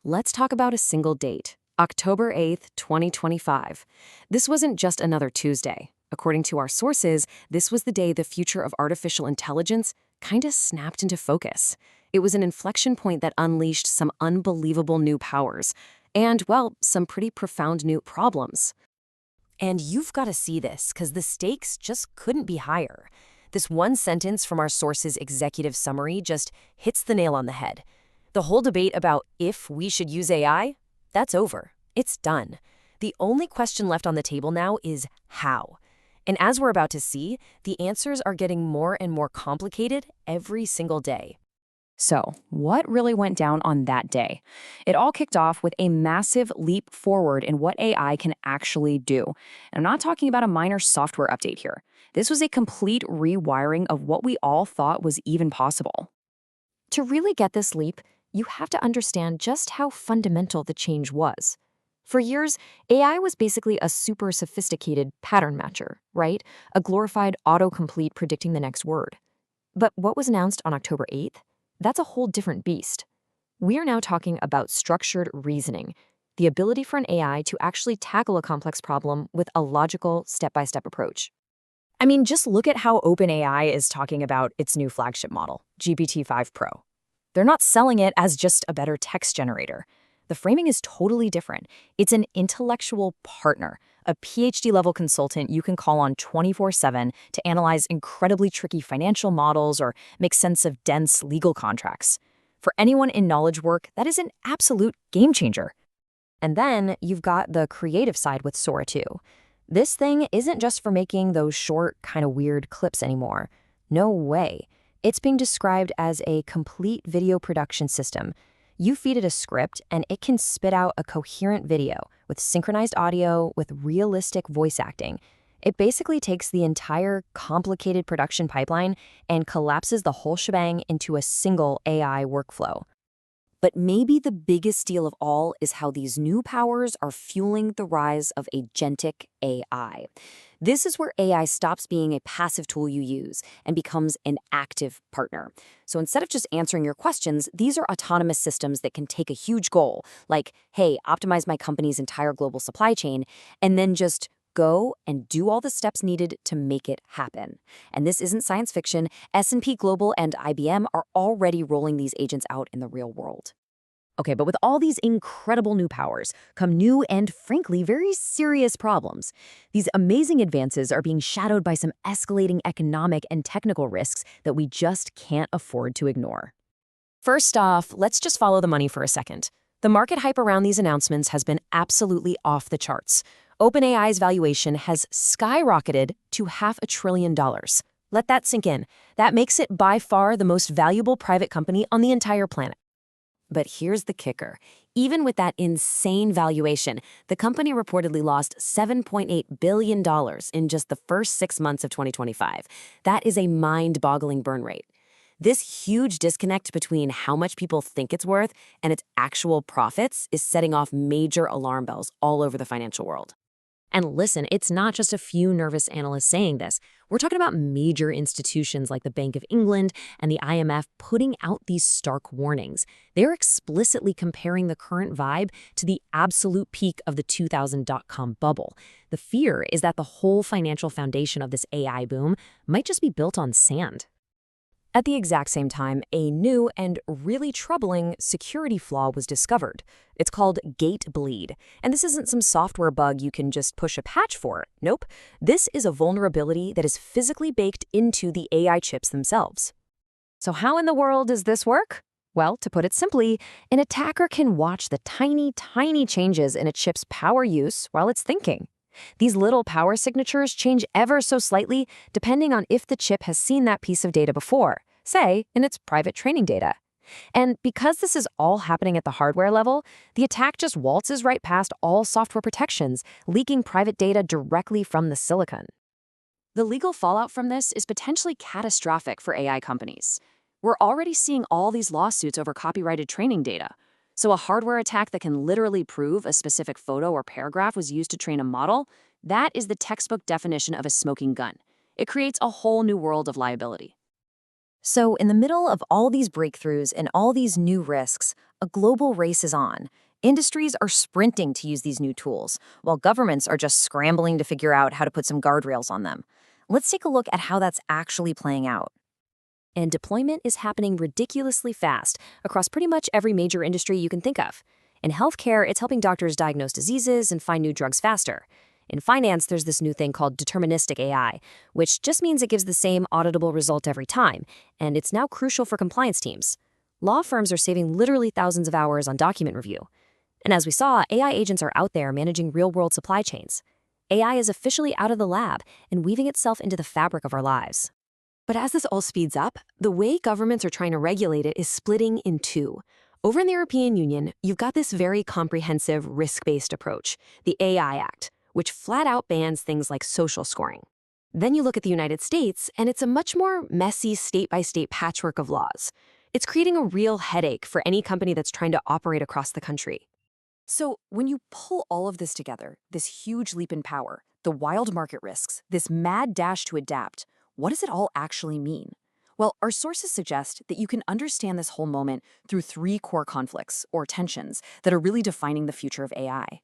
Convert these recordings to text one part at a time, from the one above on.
Let's talk about a single date, October 8th, 2025. This wasn't just another Tuesday. According to our sources, this was the day the future of artificial intelligence kinda snapped into focus. It was an inflection point that unleashed some unbelievable new powers and, well, some pretty profound new problems. And you've got to see this, because the stakes just couldn't be higher. This one sentence from our source's executive summary just hits the nail on the head. The whole debate about if we should use AI, that's over. It's done. The only question left on the table now is how. And as we're about to see, the answers are getting more and more complicated every single day. So, what really went down on that day? It all kicked off with a massive leap forward in what AI can actually do. And I'm not talking about a minor software update here. This was a complete rewiring of what we all thought was even possible. To really get this leap, you have to understand just how fundamental the change was. For years, AI was basically a super sophisticated pattern matcher, right? A glorified autocomplete predicting the next word. But what was announced on October 8th? That's a whole different beast. We are now talking about structured reasoning, the ability for an AI to actually tackle a complex problem with a logical, step-by-step approach. I mean, just look at how OpenAI is talking about its new flagship model, GPT-5 Pro. They're not selling it as just a better text generator. The framing is totally different. It's an intellectual partner, a PhD-level consultant you can call on 24/7 to analyze incredibly tricky financial models or make sense of dense legal contracts. For anyone in knowledge work, that is an absolute game changer. And then you've got the creative side with Sora too. This thing isn't just for making those short, kind of weird clips anymore. No way. It's being described as a complete video production system. You feed it a script, and it can spit out a coherent video with synchronized audio with realistic voice acting. It basically takes the entire complicated production pipeline and collapses the whole shebang into a single AI workflow. But maybe the biggest deal of all is how these new powers are fueling the rise of agentic AI. This is where AI stops being a passive tool you use and becomes an active partner. So instead of just answering your questions, these are autonomous systems that can take a huge goal, like, hey, optimize my company's entire global supply chain, and then just go and do all the steps needed to make it happen. And this isn't science fiction. S&P Global and IBM are already rolling these agents out in the real world. Okay, but with all these incredible new powers come new and, frankly, very serious problems. These amazing advances are being shadowed by some escalating economic and technical risks that we just can't afford to ignore. First off, let's just follow the money for a second. The market hype around these announcements has been absolutely off the charts. OpenAI's valuation has skyrocketed to $500 billion. Let that sink in. That makes it by far the most valuable private company on the entire planet. But here's the kicker. Even with that insane valuation, the company reportedly lost $7.8 billion in just the first 6 months of 2025. That is a mind-boggling burn rate. This huge disconnect between how much people think it's worth and its actual profits is setting off major alarm bells all over the financial world. And listen, it's not just a few nervous analysts saying this. We're talking about major institutions like the Bank of England and the IMF putting out these stark warnings. They're explicitly comparing the current vibe to the absolute peak of the 2000 dot-com bubble. The fear is that the whole financial foundation of this AI boom might just be built on sand. At the exact same time, a new and really troubling security flaw was discovered. It's called GATEBLEED, and this isn't some software bug you can just push a patch for. Nope. This is a vulnerability that is physically baked into the AI chips themselves. So how in the world does this work? Well, to put it simply, an attacker can watch the tiny, tiny changes in a chip's power use while it's thinking. These little power signatures change ever so slightly depending on if the chip has seen that piece of data before, say, in its private training data. And because this is all happening at the hardware level, the attack just waltzes right past all software protections, leaking private data directly from the silicon. The legal fallout from this is potentially catastrophic for AI companies. We're already seeing all these lawsuits over copyrighted training data. So a hardware attack that can literally prove a specific photo or paragraph was used to train a model, that is the textbook definition of a smoking gun. It creates a whole new world of liability. So, in the middle of all these breakthroughs and all these new risks, a global race is on. Industries are sprinting to use these new tools, while governments are just scrambling to figure out how to put some guardrails on them. Let's take a look at how that's actually playing out. And deployment is happening ridiculously fast across pretty much every major industry you can think of. In healthcare, it's helping doctors diagnose diseases and find new drugs faster. In finance, there's this new thing called deterministic AI, which just means it gives the same auditable result every time, and it's now crucial for compliance teams. Law firms are saving literally thousands of hours on document review. And as we saw, AI agents are out there managing real-world supply chains. AI is officially out of the lab and weaving itself into the fabric of our lives. But as this all speeds up, the way governments are trying to regulate it is splitting in two. Over in the European Union, you've got this very comprehensive risk-based approach, the AI Act, which flat out bans things like social scoring. Then you look at the United States, and it's a much more messy state-by-state patchwork of laws. It's creating a real headache for any company that's trying to operate across the country. So when you pull all of this together, this huge leap in power, the wild market risks, this mad dash to adapt, what does it all actually mean? Well, our sources suggest that you can understand this whole moment through three core conflicts, or tensions, that are really defining the future of AI.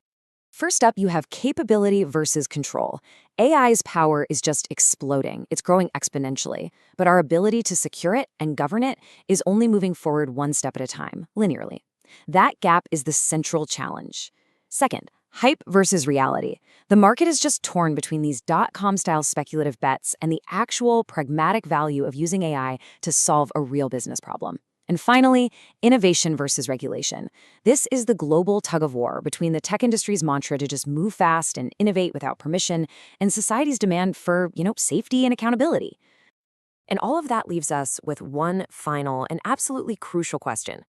First up, you have capability versus control. AI's power is just exploding. It's growing exponentially. But our ability to secure it and govern it is only moving forward one step at a time, linearly. That gap is the central challenge. Second, hype versus reality. The market is just torn between these dot-com-style speculative bets and the actual pragmatic value of using AI to solve a real business problem. And finally, innovation versus regulation. This is the global tug-of-war between the tech industry's mantra to just move fast and innovate without permission and society's demand for, safety and accountability. And all of that leaves us with one final and absolutely crucial question.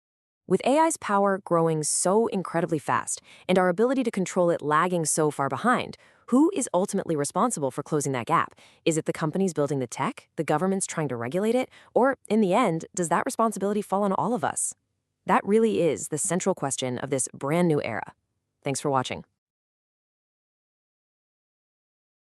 With AI's power growing so incredibly fast and our ability to control it lagging so far behind, who is ultimately responsible for closing that gap? Is it the companies building the tech, the governments trying to regulate it, or in the end, does that responsibility fall on all of us? That really is the central question of this brand new era. Thanks for watching.